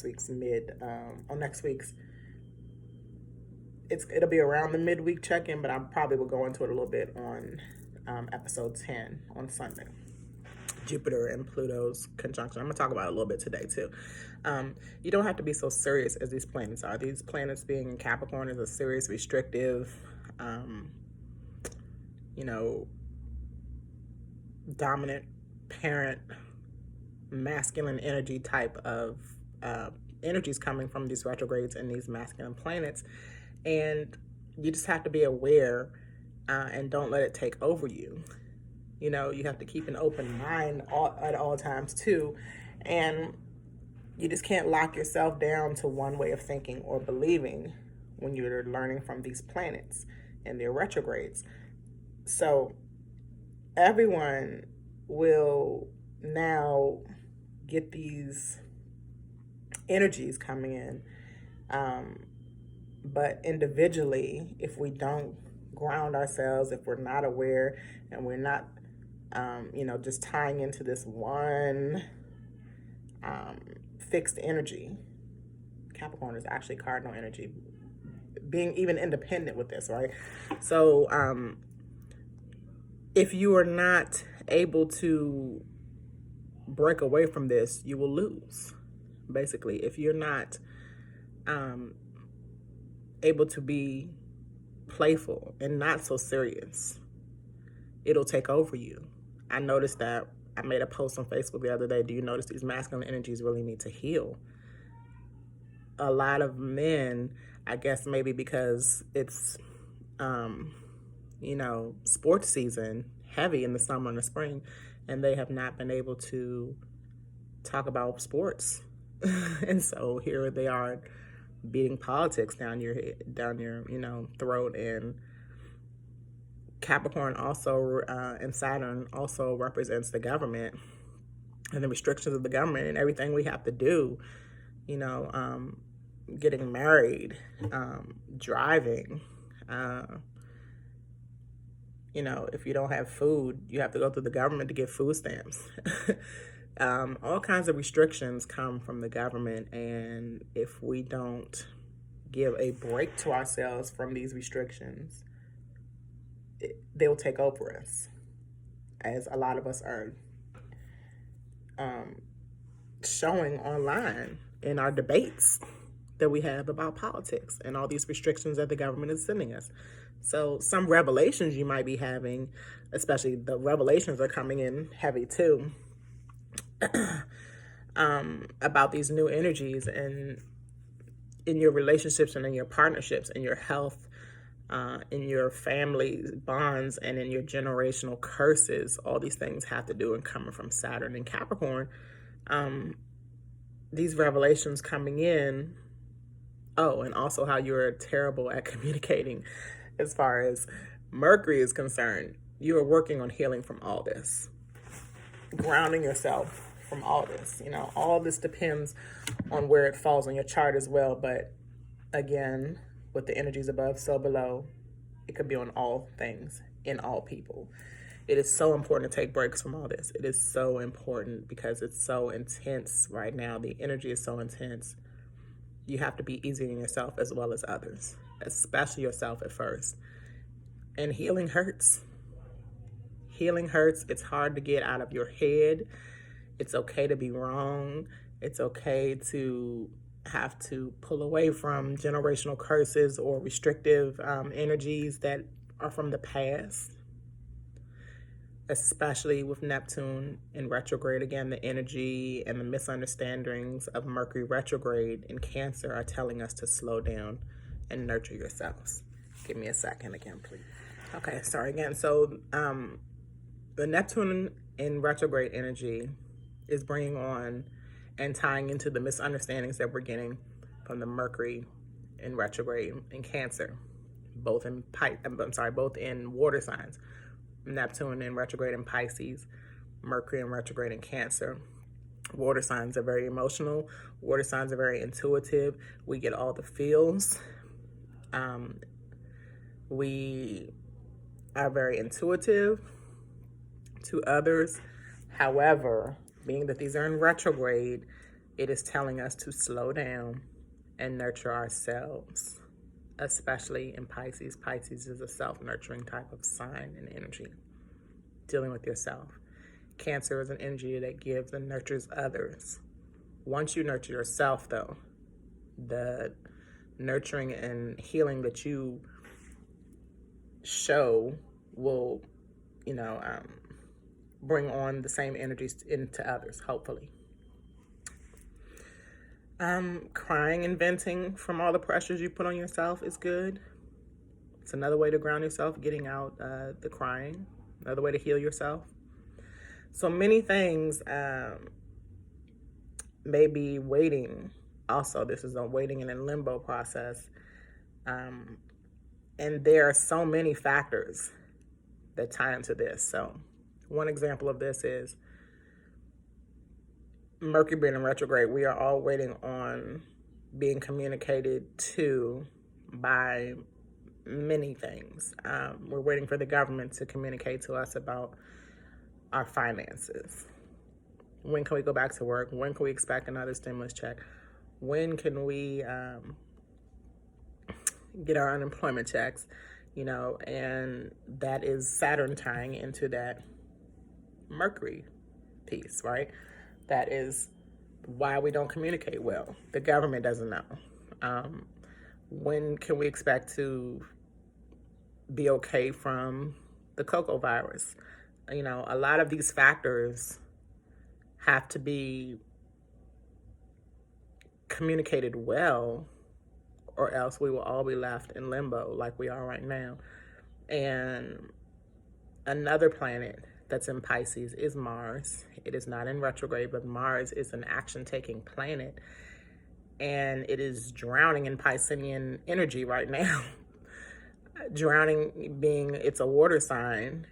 week's. It'll be around the midweek check-in, but I probably will go into it a little bit on episode 10 on Sunday. Jupiter and Pluto's conjunction. I'm going to talk about it a little bit today too. You don't have to be so serious as these planets are. These planets being in Capricorn is a serious, restrictive, dominant parent, masculine energy type of energies coming from these retrogrades and these masculine planets. And you just have to be aware and don't let it take over you. You have to keep an open mind at all times too. And you just can't lock yourself down to one way of thinking or believing when you're learning from these planets and their retrogrades. So everyone will now get these energies coming in. But individually, if we don't ground ourselves, if we're not aware and we're not, just tying into this one fixed energy. Capricorn is actually cardinal energy, being even independent with this, right? So if you are not able to break away from this, you will lose. Basically, if you're not able to be playful and not so serious, it'll take over you. I noticed that. I made a post on Facebook the other day. Do you notice these masculine energies really need to heal? A lot of men, I guess maybe because it's, sports season, heavy in the summer and the spring, and they have not been able to talk about sports. And so here they are beating politics down your throat. And Capricorn also and Saturn also represents the government and the restrictions of the government and everything we have to do, getting married, driving, if you don't have food, you have to go through the government to get food stamps. All kinds of restrictions come from the government, and if we don't give a break to ourselves from these restrictions, they'll take over us, as a lot of us are showing online in our debates that we have about politics and all these restrictions that the government is sending us. So some revelations you might be having, especially the revelations are coming in heavy too, about these new energies and in your relationships and in your partnerships, in your health, in your family bonds, and in your generational curses. All these things have to do and coming from Saturn and Capricorn. These revelations coming in. Oh, and also how you're terrible at communicating as far as Mercury is concerned. You are working on healing from all this, grounding yourself from all this. All this depends on where it falls on your chart as well. But again, with the energies above, so below, it could be on all things, in all people. It is so important to take breaks from all this. It is so important because it's so intense right now. The energy is so intense. you have to be easy on yourself as well as others, especially yourself at first. And healing hurts. Healing hurts. It's hard to get out of your head. It's okay to be wrong. It's okay to have to pull away from generational curses or restrictive energies that are from the past, especially with Neptune in retrograde. Again, the energy and the misunderstandings of Mercury retrograde in Cancer are telling us to slow down and nurture yourselves. Give me a second again, please. Okay, sorry again. So the Neptune in retrograde energy is bringing on and tying into the misunderstandings that we're getting from the Mercury in retrograde in Cancer, both in both in water signs. Neptune in retrograde in Pisces, Mercury in retrograde in Cancer. Water signs are very emotional. Water signs are very intuitive. We get all the feels. We are very intuitive to others. However, being that these are in retrograde, it is telling us to slow down and nurture ourselves, especially in Pisces. Pisces is a self-nurturing type of sign and energy, dealing with yourself. Cancer is an energy that gives and nurtures others. Once you nurture yourself, though, the nurturing and healing that you show will, bring on the same energies into others, hopefully. Crying and venting from all the pressures you put on yourself is good. It's another way to ground yourself, getting out the crying, another way to heal yourself. So many things may be waiting. Also, this is a waiting and in limbo process. And there are so many factors that tie into this. So one example of this is Mercury being in retrograde. We are all waiting on being communicated to by many things. We're waiting for the government to communicate to us about our finances. When can we go back to work? When can we expect another stimulus check? When can we get our unemployment checks? And that is Saturn tying into that Mercury piece, right? That is why we don't communicate well. The government doesn't know. When can we expect to be okay from the cocoa virus? A lot of these factors have to be communicated well, or else we will all be left in limbo like we are right now. And another planet that's in Pisces is Mars. It is not in retrograde, but Mars is an action-taking planet, and it is drowning in Piscean energy right now. Drowning being, it's a water sign,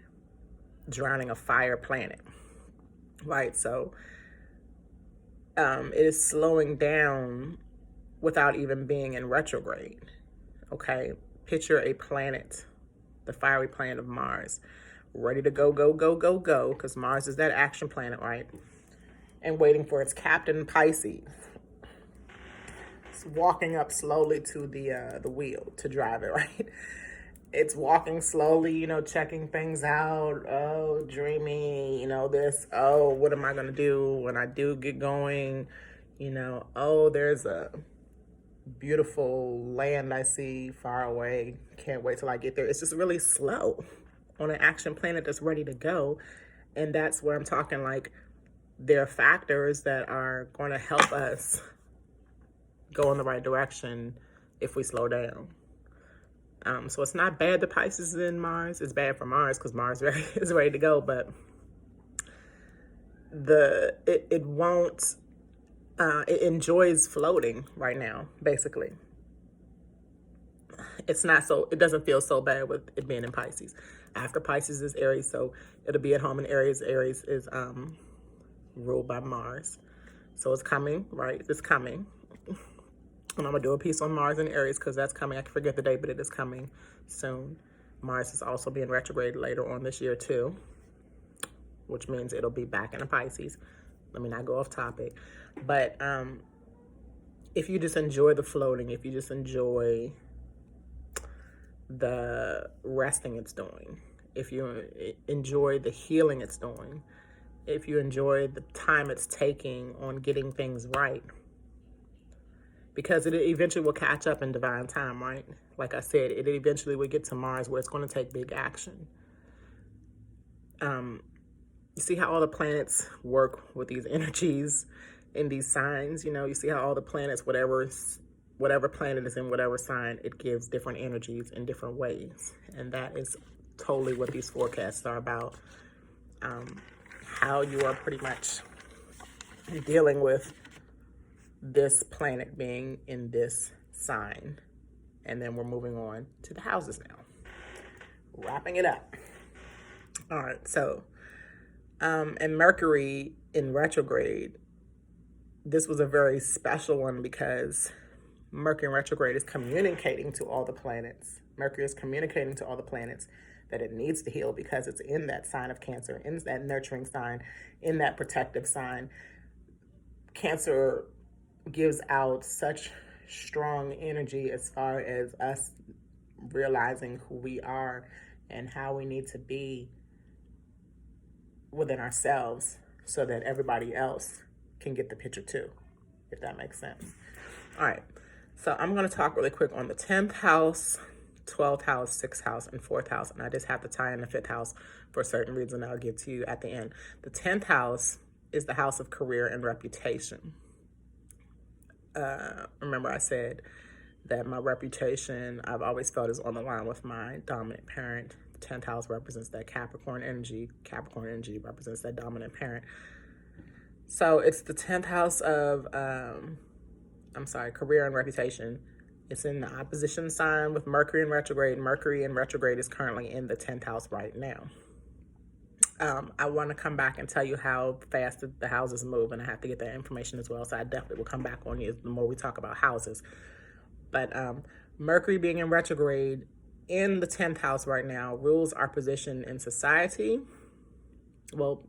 drowning a fire planet, right? So it is slowing down without even being in retrograde, okay? Picture a planet, the fiery planet of Mars, ready to go, because Mars is that action planet, right? And waiting for its captain, Pisces. It's walking up slowly to the wheel to drive it, right? It's walking slowly, checking things out. Oh, dreamy, this. Oh, what am I going to do when I do get going? Oh, there's a beautiful land I see far away. Can't wait till I get there. It's just really slow on an action planet that's ready to go. And that's where I'm talking, like, there are factors that are going to help us go in the right direction if we slow down. So it's not bad that Pisces is in Mars. It's bad for Mars because Mars is ready to go, but it won't, it enjoys floating right now, basically. It doesn't feel so bad with it being in Pisces. After Pisces is Aries, so it'll be at home in Aries. Aries is ruled by Mars. So it's coming, right? It's coming. And I'm going to do a piece on Mars and Aries because that's coming. I can forget the date, but it is coming soon. Mars is also being retrograde later on this year too, which means it'll be back in the Pisces. Let me not go off topic. But if you just enjoy the floating, if you just enjoy the resting it's doing, if you enjoy the healing it's doing, if you enjoy the time it's taking on getting things right, because it eventually will catch up in divine time, right? Like I said, it eventually will get to Mars where it's going to take big action. You see how all the planets work with these energies in these signs? You know, you see how all the planets, whatever planet is in whatever sign, it gives different energies in different ways. And that is totally what these forecasts are about. How you are pretty much dealing with this planet being in this sign. And then we're moving on to the houses now. Wrapping it up. All right, so, and Mercury in retrograde, this was a very special one because Mercury in retrograde is communicating to all the planets. Mercury is communicating to all the planets that it needs to heal because it's in that sign of Cancer, in that nurturing sign, in that protective sign. Cancer gives out such strong energy as far as us realizing who we are and how we need to be within ourselves so that everybody else can get the picture too, if that makes sense. All right, so I'm going to talk really quick on the 10th house, 12th house, 6th house, and 4th house, and I just have to tie in the 5th house for a certain reason I'll get to you at the end. The 10th house is the house of career and reputation. Remember I said that my reputation, I've always felt, is on the line with my dominant parent. The 10th house represents that Capricorn energy. Capricorn energy represents that dominant parent. So it's the 10th house of, career and reputation. It's in the opposition sign with Mercury in retrograde. Mercury in retrograde is currently in the 10th house right now. I want to come back and tell you how fast the houses move, and I have to get that information as well, so I definitely will come back on you the more we talk about houses. But Mercury being in retrograde in the 10th house right now rules our position in society. Well,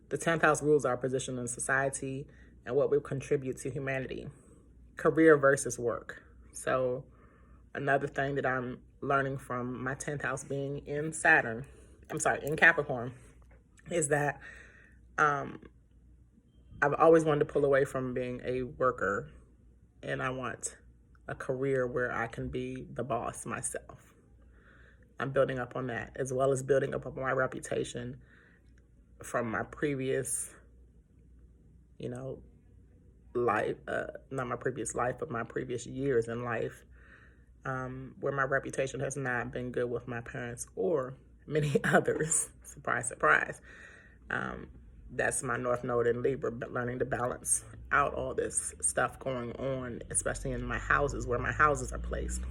the 10th house rules our position in society and what we contribute to humanity. Career versus work. So another thing that I'm learning from my 10th house being in in Capricorn, is that I've always wanted to pull away from being a worker, and I want a career where I can be the boss myself. I'm building up on that, as well as building up on my reputation from my previous, life, not my previous life, but my previous years in life, where my reputation has not been good with my parents or many others. Surprise, surprise. That's my North Node in Libra, but learning to balance out all this stuff going on, especially in my houses, where my houses are placed.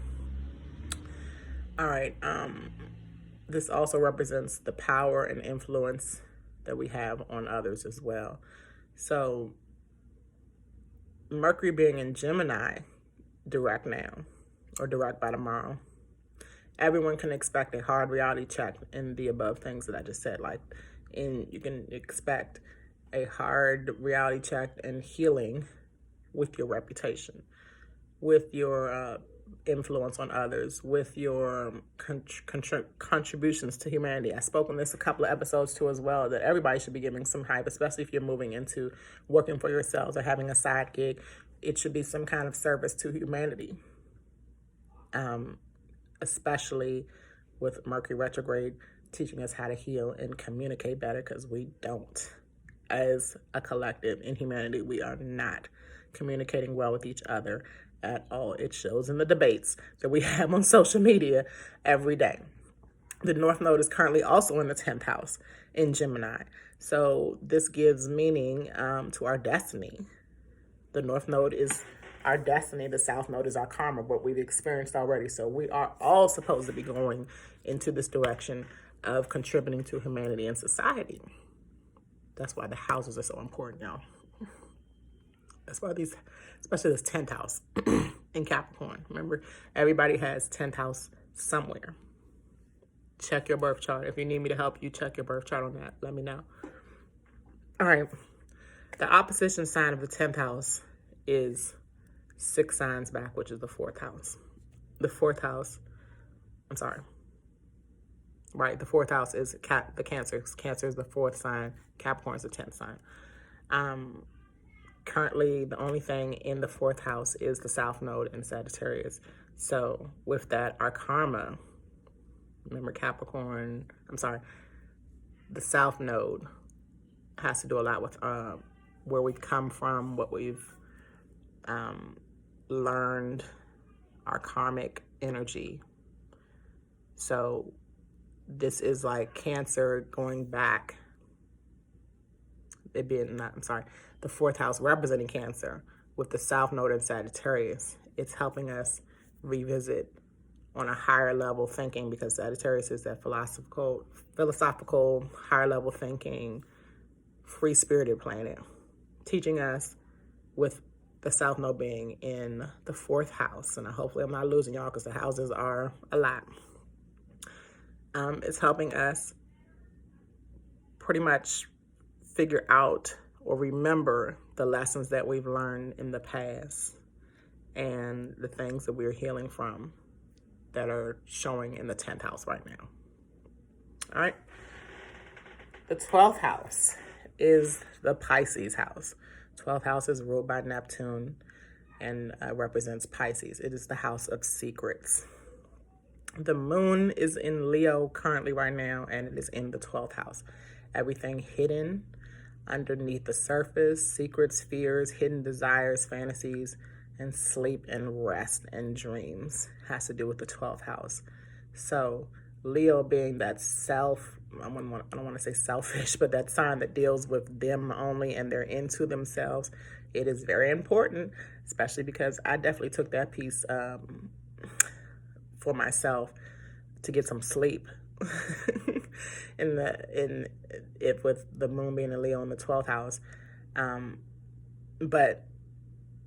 All right. This also represents the power and influence that we have on others as well. So Mercury being in Gemini direct now, or direct by tomorrow, everyone can expect a hard reality check in the above things that I just said. You can expect a hard reality check and healing with your reputation, with your influence on others, with your contributions to humanity. I spoke on this a couple of episodes too as well, that everybody should be giving some hype, especially if you're moving into working for yourselves or having a side gig. It should be some kind of service to humanity, especially with Mercury retrograde teaching us how to heal and communicate better, because we don't. As a collective in humanity, we are not communicating well with each other at all. It shows in the debates that we have on social media every day. The North Node is currently also in the 10th house in Gemini. So this gives meaning to our destiny. The North Node is our destiny. The South Node is our karma, what we've experienced already. So we are all supposed to be going into this direction of contributing to humanity and society. That's why the houses are so important, y'all. That's why especially this 10th house in Capricorn. Remember, everybody has 10th house somewhere. Check your birth chart. If you need me to help you check your birth chart on that, let me know. All right. The opposition sign of the 10th house is 6 signs back, which is the 4th house. The 4th house, I'm sorry. Right, the 4th house is the Cancer. Cancer is the 4th sign. Capricorn is the 10th sign. Currently, the only thing in the 4th house is the South Node in Sagittarius. So with that, our karma, remember Capricorn, the South Node has to do a lot with where we've come from, what we've learned, our karmic energy. So this is like Cancer going back, it being the 4th house representing Cancer with the South Node in Sagittarius. It's helping us revisit on a higher level thinking, because Sagittarius is that philosophical, higher level thinking, free-spirited planet, teaching us with the South Node being in the 4th house. And hopefully I'm not losing y'all because the houses are a lot. It's helping us pretty much figure out or remember the lessons that we've learned in the past and the things that we're healing from that are showing in the 10th house right now. All right. The 12th house is the Pisces house. 12th house is ruled by Neptune and represents Pisces. It is the house of secrets. The moon is in Leo currently right now, and it is in the 12th house. Everything hidden underneath the surface, secrets, fears, hidden desires, fantasies, and sleep and rest and dreams has to do with the 12th house. So Leo being that I don't want to say selfish, but that sign that deals with them only and they're into themselves, it is very important, especially because I definitely took that piece for myself to get some sleep. With the moon being in Leo in the 12th house. But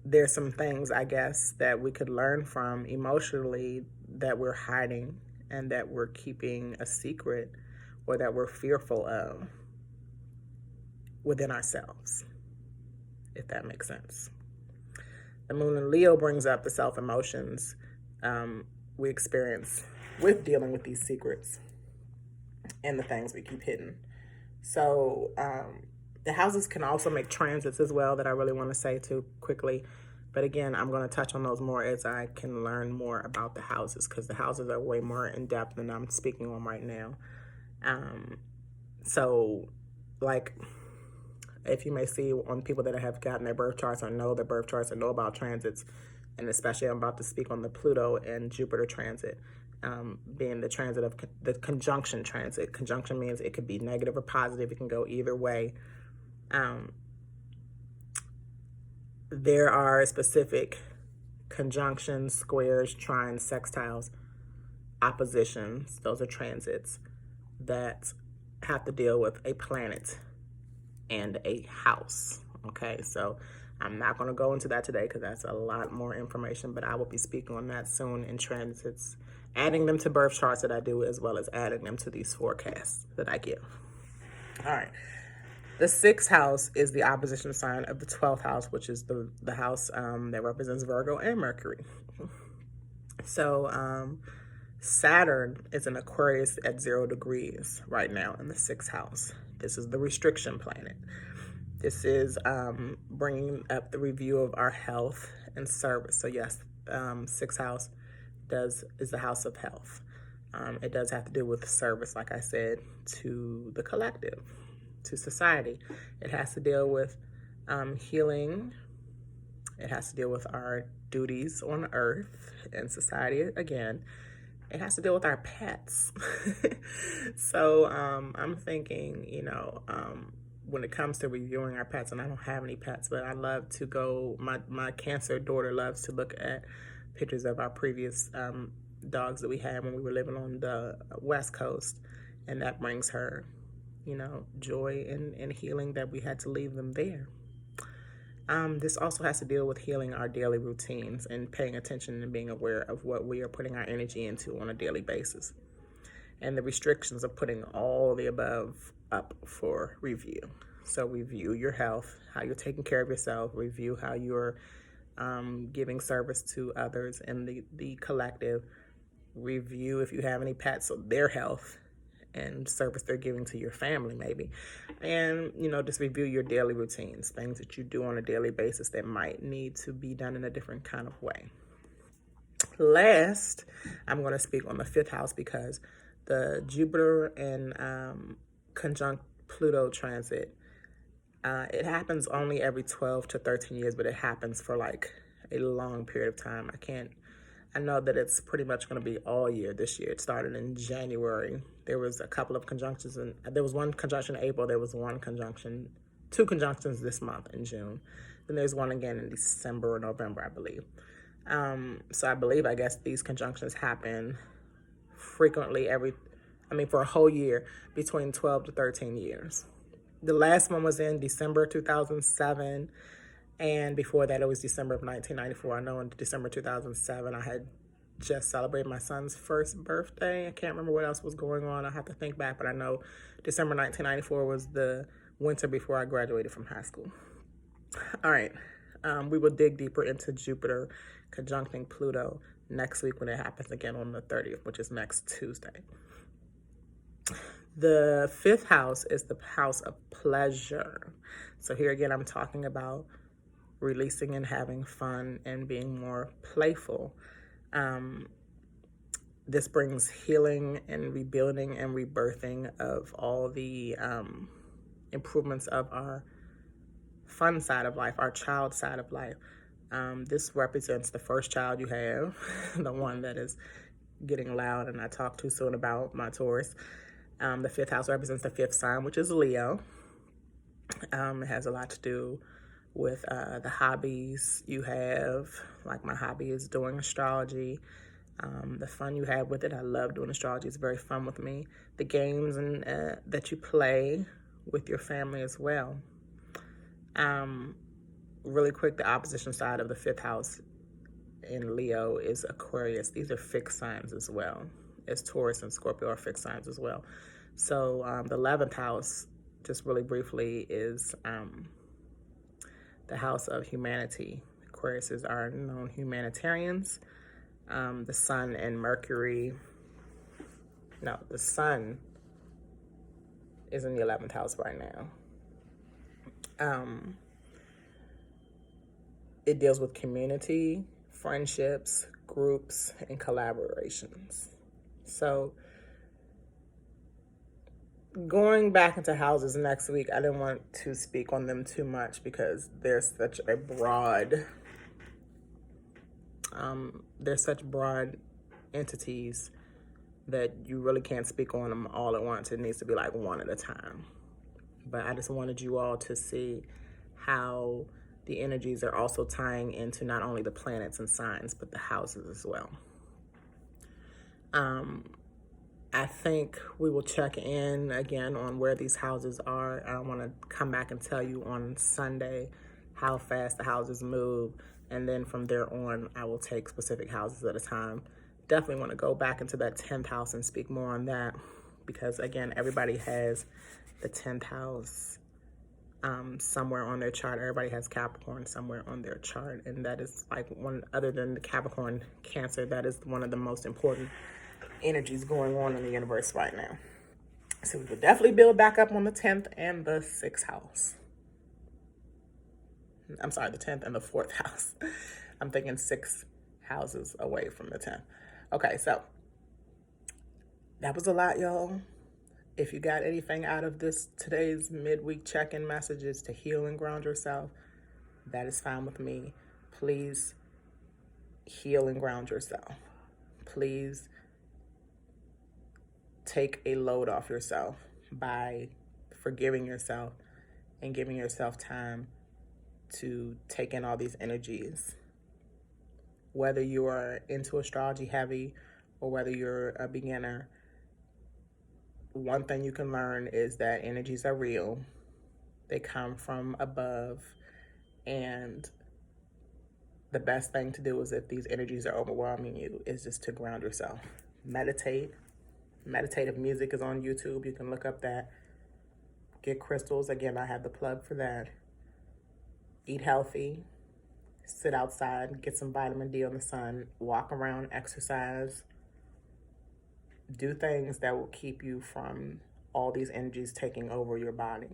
there's some things, I guess, that we could learn from emotionally that we're hiding and that we're keeping a secret or that we're fearful of within ourselves, if that makes sense. The moon in Leo brings up the self-emotions we experience with dealing with these secrets and the things we keep hidden. So the houses can also make transits as well that I really want to say too quickly. But again, I'm going to touch on those more as I can learn more about the houses, because the houses are way more in depth than I'm speaking on right now. So like, if you may see on people that have gotten their birth charts or know their birth charts or know about transits, and especially I'm about to speak on the Pluto and Jupiter transit, being the transit of the conjunction transit. Conjunction means it could be negative or positive. It can go either way. There are specific conjunctions, squares, trines, sextiles, oppositions. Those are transits that have to deal with a planet and a house. Okay, so I'm not going to go into that today because that's a lot more information, but I will be speaking on that soon in transits, adding them to birth charts that I do, as well as adding them to these forecasts that I give. All right. The 6th house is the opposition sign of the 12th house, which is the house that represents Virgo and Mercury. So Saturn is in Aquarius at 0 degrees right now in the 6th house. This is the restriction planet. This is bringing up the review of our health and service. So yes, 6th house is the house of health. It does have to do with service, like I said, to the collective, to society. It has to deal with healing. It has to deal with our duties on earth and society again. It has to deal with our pets. So I'm thinking, when it comes to reviewing our pets, and I don't have any pets, but I love to go, my Cancer daughter loves to look at pictures of our previous dogs that we had when we were living on the West Coast, and that brings her, joy and healing that we had to leave them there. This also has to deal with healing our daily routines and paying attention and being aware of what we are putting our energy into on a daily basis, and the restrictions of putting all the above up for review. So review your health, how you're taking care of yourself, review how you're giving service to others in the collective. Review if you have any pets, so their health and service they're giving to your family maybe. And, just review your daily routines, things that you do on a daily basis that might need to be done in a different kind of way. Last, I'm going to speak on the 5th house because the Jupiter and conjunct Pluto transit, it happens only every 12 to 13 years, but it happens for like a long period of time. I know that it's pretty much going to be all year this year. It started in January. There was a couple of conjunctions, and there was one conjunction in April. There was two conjunctions this month in June. Then there's one again in December or November, I believe. So I guess these conjunctions happen frequently for a whole year, between 12 to 13 years. The last one was in December 2007, and before that it was December of 1994. I know in December 2007 I had just celebrated my son's first birthday. I can't remember what else was going on. I have to think back, but I know December 1994 was the winter before I graduated from high school. All right, we will dig deeper into Jupiter conjuncting Pluto next week when it happens again on the 30th, which is next Tuesday. The 5th house is the house of pleasure. So here again, I'm talking about releasing and having fun and being more playful. This brings healing and rebuilding and rebirthing of all the improvements of our fun side of life, our child side of life. This represents the first child you have, the one that is getting loud and I talk too soon about, my Taurus. The 5th house represents the 5th sign, which is Leo. It has a lot to do with the hobbies you have. Like my hobby is doing astrology. The fun you have with it. I love doing astrology. It's very fun with me. The games and that you play with your family as well. Really quick, the opposition side of the 5th house in Leo is Aquarius. These are fixed signs as well, as Taurus and Scorpio are fixed signs as well. So the 11th house, just really briefly, is the house of humanity. Aquariuses are known humanitarians. The sun and Mercury, the sun is in the 11th house right now. It deals with community, friendships, groups, and collaborations. So going back into houses next week, I didn't want to speak on them too much because there's such broad entities that you really can't speak on them all at once. It needs to be like one at a time. But I just wanted you all to see how the energies are also tying into not only the planets and signs, but the houses as well. I think we will check in again on where these houses are. I want to come back and tell you on Sunday how fast the houses move. And then from there on, I will take specific houses at a time. Definitely want to go back into that 10th house and speak more on that. Because again, everybody has the 10th house somewhere on their chart. Everybody has Capricorn somewhere on their chart. And that is like one, other than the Capricorn Cancer, that is one of the most important energies going on in the universe right now. So we will definitely build back up on the 10th and the 6th house. I'm sorry, the 10th and the 4th house. I'm thinking 6 houses away from the 10th. Okay, so that was a lot, y'all. If you got anything out of today's midweek check-in messages to heal and ground yourself, that is fine with me. Please heal and ground yourself. Please take a load off yourself by forgiving yourself and giving yourself time to take in all these energies. Whether you are into astrology heavy or whether you're a beginner, one thing you can learn is that energies are real. They come from above. And the best thing to do is, if these energies are overwhelming you, is just to ground yourself. Meditate. Meditative music is on YouTube. You can look up that. Get crystals. Again, I have the plug for that. Eat healthy. sit outside, get some vitamin D on the sun, walk around, exercise, do things that will keep you from all these energies taking over your body.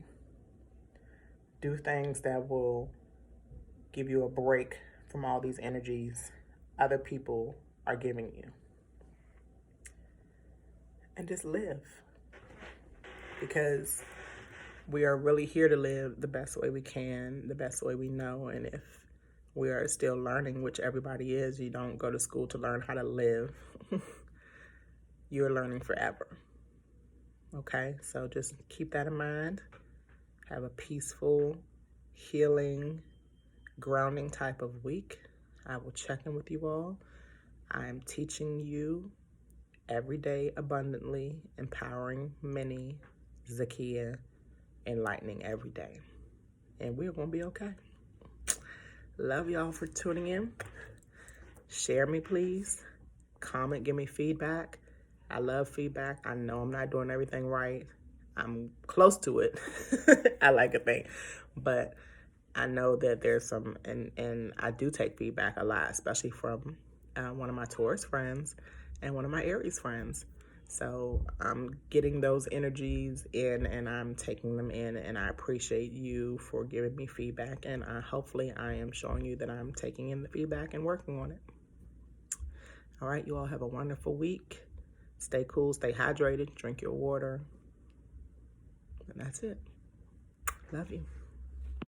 Do things that will give you a break from all these energies other people are giving you. And just live. Because we are really here to live the best way we can, the best way we know. And if we are still learning, which everybody is, you don't go to school to learn how to live. You're learning forever. Okay, so just keep that in mind. Have a peaceful, healing, grounding type of week. I will check in with you all. I am teaching you every day abundantly, empowering many, Zakia, enlightening every day. And we're going to be okay. Love y'all for tuning in. Share me, please. Comment, give me feedback. I love feedback. I know I'm not doing everything right. I'm close to it. I like to think. But I know that there's some, and I do take feedback a lot, especially from one of my Taurus friends and one of my Aries friends. So I'm getting those energies in and I'm taking them in, and I appreciate you for giving me feedback, and hopefully I am showing you that I'm taking in the feedback and working on it. All right, you all have a wonderful week. Stay cool, stay hydrated, drink your water, and that's it. Love you.